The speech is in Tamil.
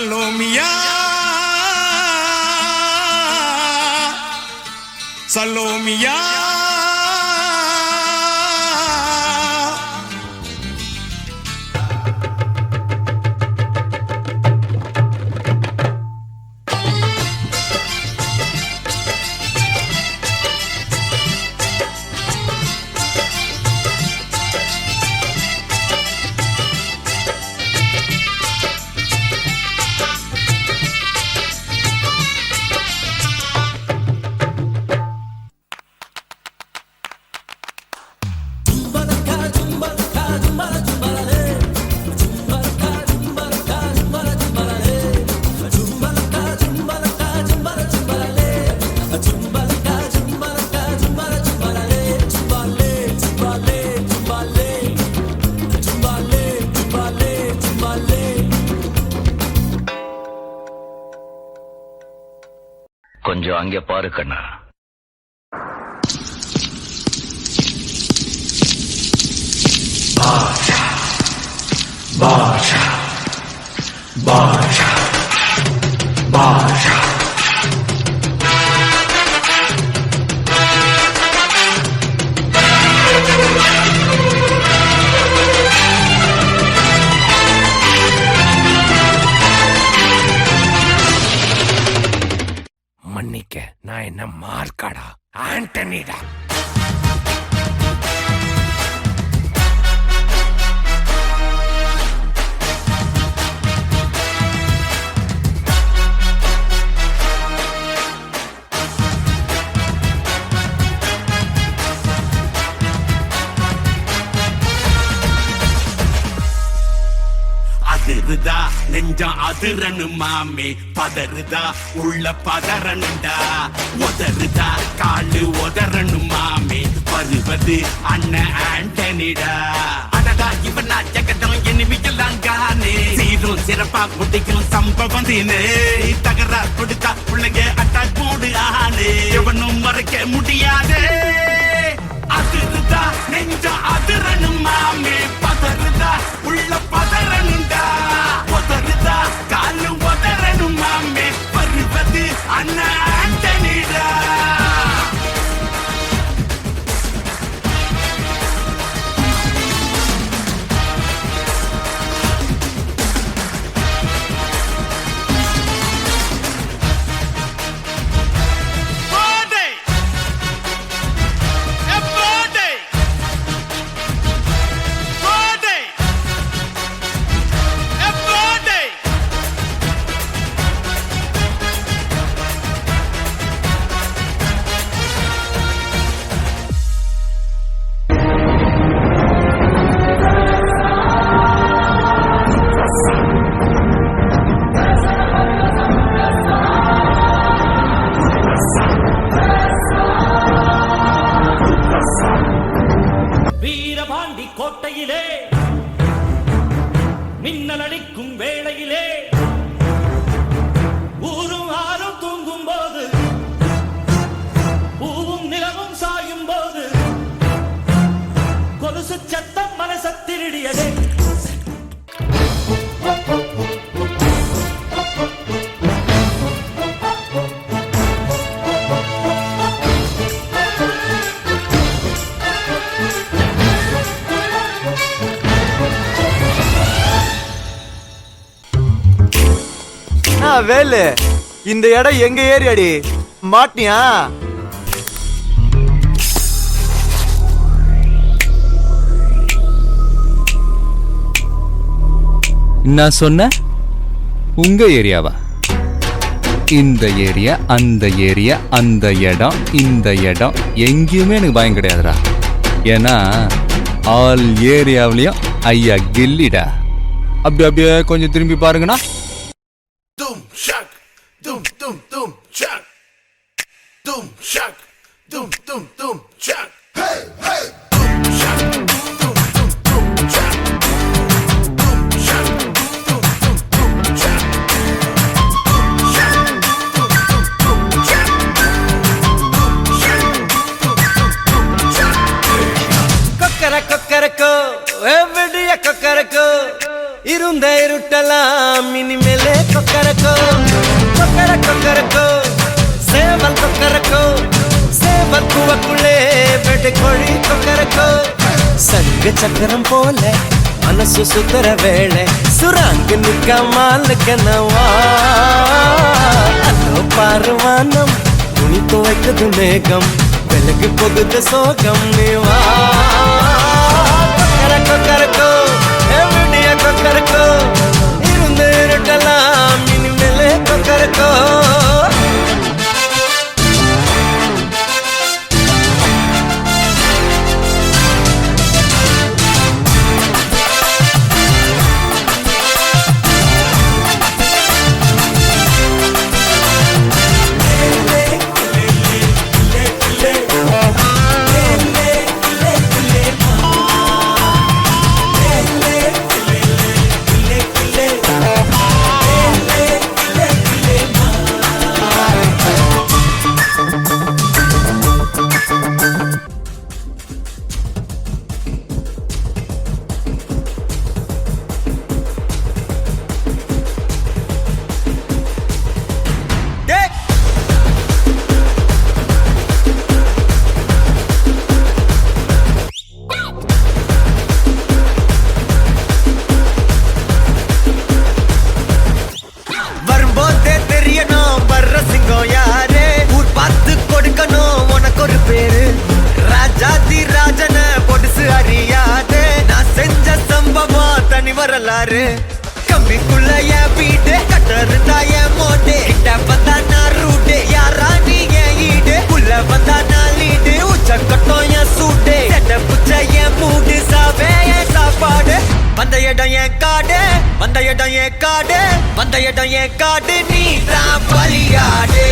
Salomia, Salomia. கொஞ்சம் அங்கே பாரு கண்ணா. பாஷா பாஷா பாஷா பாஷா மன்னிக்க, நான் என்ன மார்க்காடா, ஆண்டனிடா. அதிருதா நெஞ்சம் அதிரனு மாமே, பதறுதா உள்ள பதறனுண்டா, உதறுதா காலு உதறனு மாமே, வருவது அண்ணன் ஆண்டனிடா. அடடா இவனா ஜெகதம் எனிமிக்கலாம் காணே, சீரும் சிறப்பா முடிக்கும் சம்பவம் தீனே, தகராறு கொடுத்தா பிள்ளைங்க அட்டாக் போடு ஆனே, எவனும் மறைக்க முடியாதே. அதிருதா நெஞ்சம் அதிரனு மாமே, பதறுதா உள்ள பதறனுண்டா, உதறுதா காலு உதறனு மாமே, வருவது அண்ணன் ஆண்டனிடா. வீரபாண்டி கோட்டையிலே மின்னல் அடிக்கும் வேளையிலே, ஊரும் ஆறும் தூங்கும் போது, பூவும் நிலவும் சாயும் போது, கொலுசு சத்தம் மனச திருடியதே. வேலு, இந்த இடம் எங்க ஏரியாடி? மாட்டியா? நான் சொன்ன உங்க ஏரியாவா? இந்த ஏரியா, அந்த ஏரியா, அந்த இடம், இந்த இடம் எங்கேயுமே எனக்கு பயம் கிடையாதுடா. ஏன்னா ஆல் ஏரியாவிலையும் ஐயா கில்லிடா. அப்படியே கொஞ்சம் திரும்பி பாருங்கண்ணா. Dum shak, dum dum dum shak, dum shak, dum dum dum shak, hey hey, dum shak, dum dum dum shak, dum shak, dum dum dum shak, dum shak, dum dum dum shak, dum shak, dum dum dum shak. கொக்கர Kokkarakko, எவ்வடிய Kokkarakko, இருந்த இருட்டலாம் இனிமேலே கொக்கரக்கோ கொக்கர கொக்கரக்கோ சேவல் கொக்கரக்கோ சேவல் கூவக்குள்ளே வெட்டு கோழி கொக்கரக்கோ சங்கு சக்கரம் போல மனசு சுத்தர வேளை சுராங்கு நிற்காமலுக்கனவா அதோ பாருவானம் துணி துவைக்குது மேகம் விலகு போகுது சோகம் நீவா கொக்கரக்கோ கொக்கரக்கோ எவடிய கொக்கரக்கோ இருந்து இருட்டலாம் இனிமேலே கொக்கரக்கோ வரலாறு கம்பிக்குள்ள என் வீடு கட்டருந்தா என் மோட்டு கிட்ட வந்தா நான் ரூட்டு யாரா நீ என் ஈடு உள்ள வந்தா நான் லீடு உச்ச கட்டம் என் சூட்டு செட்ட புச்ச என் மூடு சாவே என் சாப்பாடு வந்த இடம் என் காடு வந்த இடம் என் காடு வந்த இடம் என் காடு நீ தான் பலியாடு